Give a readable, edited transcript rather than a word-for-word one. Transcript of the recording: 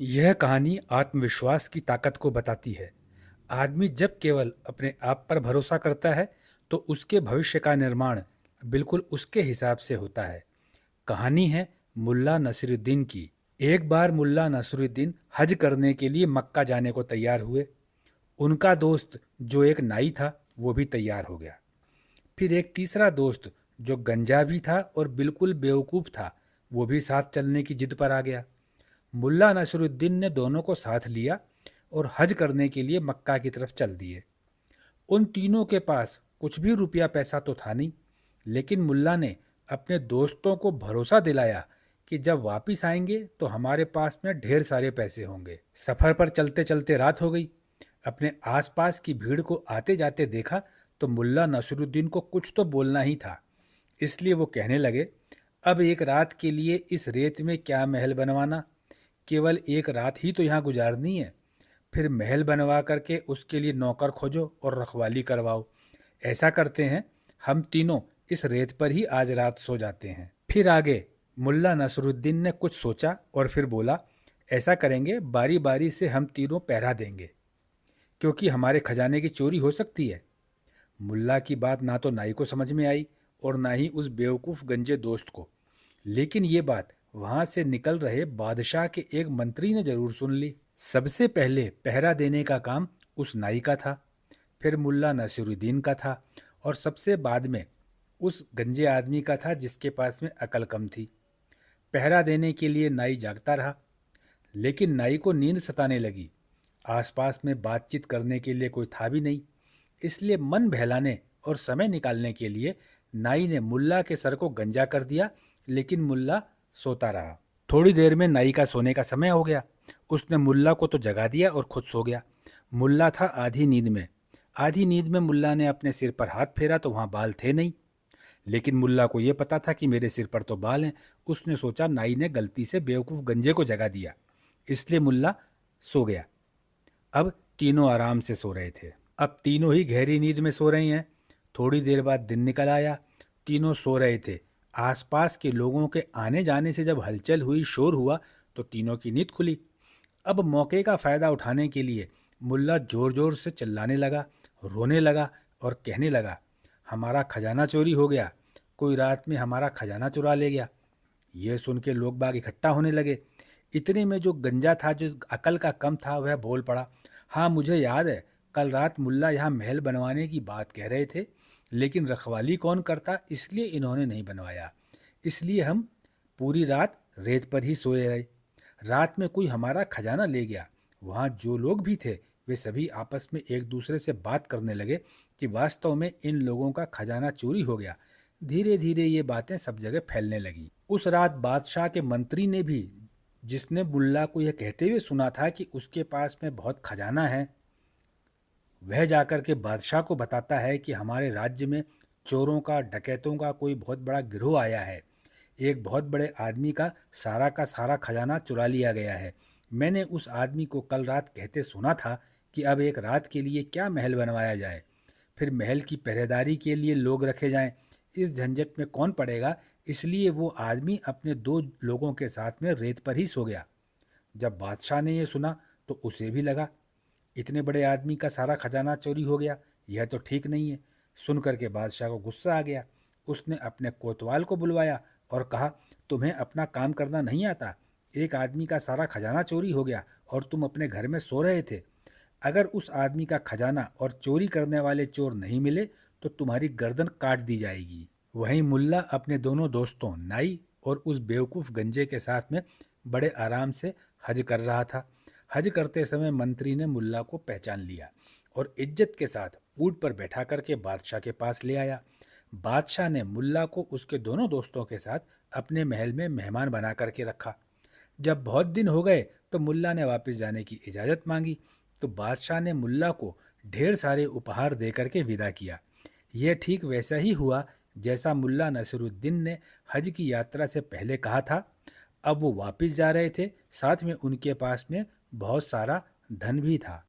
यह कहानी आत्मविश्वास की ताकत को बताती है। आदमी जब केवल अपने आप पर भरोसा करता है तो उसके भविष्य का निर्माण बिल्कुल उसके हिसाब से होता है। कहानी है मुल्ला नसरुद्दीन की। एक बार मुल्ला नसरुद्दीन हज करने के लिए मक्का जाने को तैयार हुए। उनका दोस्त जो एक नाई था वो भी तैयार हो गया। फिर एक तीसरा दोस्त जो गंजा भी था और बिल्कुल बेवकूफ़ था, वो भी साथ चलने की जिद पर आ गया। मुल्ला नसरुद्दीन ने दोनों को साथ लिया और हज करने के लिए मक्का की तरफ चल दिए। उन तीनों के पास कुछ भी रुपया पैसा तो था नहीं, लेकिन मुल्ला ने अपने दोस्तों को भरोसा दिलाया कि जब वापिस आएंगे तो हमारे पास में ढेर सारे पैसे होंगे। सफ़र पर चलते चलते रात हो गई। अपने आसपास की भीड़ को आते जाते देखा तो मुल्ला नसरुद्दीन को कुछ तो बोलना ही था। इसलिए वो कहने लगे, अब एक रात के लिए इस रेत में क्या महल बनवाना, केवल एक रात ही तो यहाँ गुजारनी है। फिर महल बनवा करके उसके लिए नौकर खोजो और रखवाली करवाओ। ऐसा करते हैं, हम तीनों इस रेत पर ही आज रात सो जाते हैं। फिर आगे मुल्ला नसरुद्दीन ने कुछ सोचा और फिर बोला, ऐसा करेंगे, बारी बारी से हम तीनों पहरा देंगे, क्योंकि हमारे खजाने की चोरी हो सकती है। मुल्ला की बात ना तो नाई को समझ में आई और ना ही उस बेवकूफ़ गंजे दोस्त को, लेकिन ये बात वहां से निकल रहे बादशाह के एक मंत्री ने जरूर सुन ली। सबसे पहले पहरा देने का काम उस नाई का था, फिर मुल्ला नसीरुद्दीन का था और सबसे बाद में उस गंजे आदमी का था जिसके पास में अकल कम थी। पहरा देने के लिए नाई जागता रहा, लेकिन नाई को नींद सताने लगी। आसपास में बातचीत करने के लिए कोई था भी नहीं। इसलिए मन बहलाने और समय निकालने के लिए नाई ने मुल्ला के सर को गंजा कर दिया, लेकिन मुल्ला सोता रहा। थोड़ी देर में नाई का सोने का समय हो गया। उसने मुल्ला को तो जगा दिया और खुद सो गया। मुल्ला था आधी नींद में। आधी नींद में मुल्ला ने अपने सिर पर हाथ फेरा तो वहाँ बाल थे नहीं, लेकिन मुल्ला को यह पता था कि मेरे सिर पर तो बाल हैं। उसने सोचा नाई ने गलती से बेवकूफ़ गंजे को जगा दिया, इसलिए मुल्ला सो गया। अब तीनों आराम से सो रहे थे। अब तीनों ही गहरी नींद में सो रहे हैं। थोड़ी देर बाद दिन निकल आया। तीनों सो रहे थे। आसपास के लोगों के आने जाने से जब हलचल हुई, शोर हुआ, तो तीनों की नींद खुली। अब मौके का फ़ायदा उठाने के लिए मुल्ला ज़ोर ज़ोर से चिल्लाने लगा, रोने लगा और कहने लगा, हमारा खजाना चोरी हो गया, कोई रात में हमारा खजाना चुरा ले गया। यह सुन के लोग बाग इकट्ठा होने लगे। इतने में जो गंजा था, जो अकल का कम था, वह बोल पड़ा, हाँ मुझे याद है, कल रात मुल्ला यहाँ महल बनवाने की बात कह रहे थे, लेकिन रखवाली कौन करता, इसलिए इन्होंने नहीं बनवाया। इसलिए हम पूरी रात रेत पर ही सोए रहे। रात में कोई हमारा खजाना ले गया। वहाँ जो लोग भी थे वे सभी आपस में एक दूसरे से बात करने लगे कि वास्तव में इन लोगों का खजाना चोरी हो गया। धीरे धीरे ये बातें सब जगह फैलने लगी। उस रात बादशाह के मंत्री ने भी, जिसने मुल्ला को यह कहते हुए सुना था कि उसके पास में बहुत खजाना है, वह जाकर के बादशाह को बताता है कि हमारे राज्य में चोरों का, डकैतों का कोई बहुत बड़ा गिरोह आया है। एक बहुत बड़े आदमी का सारा खजाना चुरा लिया गया है। मैंने उस आदमी को कल रात कहते सुना था कि अब एक रात के लिए क्या महल बनवाया जाए, फिर महल की पहरेदारी के लिए लोग रखे जाएं। इस झंझट में कौन पड़ेगा, इसलिए वो आदमी अपने दो लोगों के साथ में रेत पर ही सो गया। जब बादशाह ने ये सुना तो उसे भी लगा, इतने बड़े आदमी का सारा खजाना चोरी हो गया, यह तो ठीक नहीं है। सुन करके बादशाह को गुस्सा आ गया। उसने अपने कोतवाल को बुलवाया और कहा, तुम्हें अपना काम करना नहीं आता? एक आदमी का सारा खजाना चोरी हो गया और तुम अपने घर में सो रहे थे। अगर उस आदमी का खजाना और चोरी करने वाले चोर नहीं मिले तो तुम्हारी गर्दन काट दी जाएगी। वहीं मुल्ला अपने दोनों दोस्तों नाई और उस बेवकूफ़ गंजे के साथ में बड़े आराम से हज कर रहा था। हज करते समय मंत्री ने मुल्ला को पहचान लिया और इज्जत के साथ ऊँट पर बैठा करके बादशाह के पास ले आया। बादशाह ने मुल्ला को उसके दोनों दोस्तों के साथ अपने महल में मेहमान बना करके रखा। जब बहुत दिन हो गए तो मुल्ला ने वापस जाने की इजाज़त मांगी, तो बादशाह ने मुल्ला को ढेर सारे उपहार दे करके विदा किया। यह ठीक वैसा ही हुआ जैसा मुल्ला नसरुद्दीन ने हज की यात्रा से पहले कहा था। अब वो वापस जा रहे थे, साथ में उनके पास में बहुत सारा धन भी था।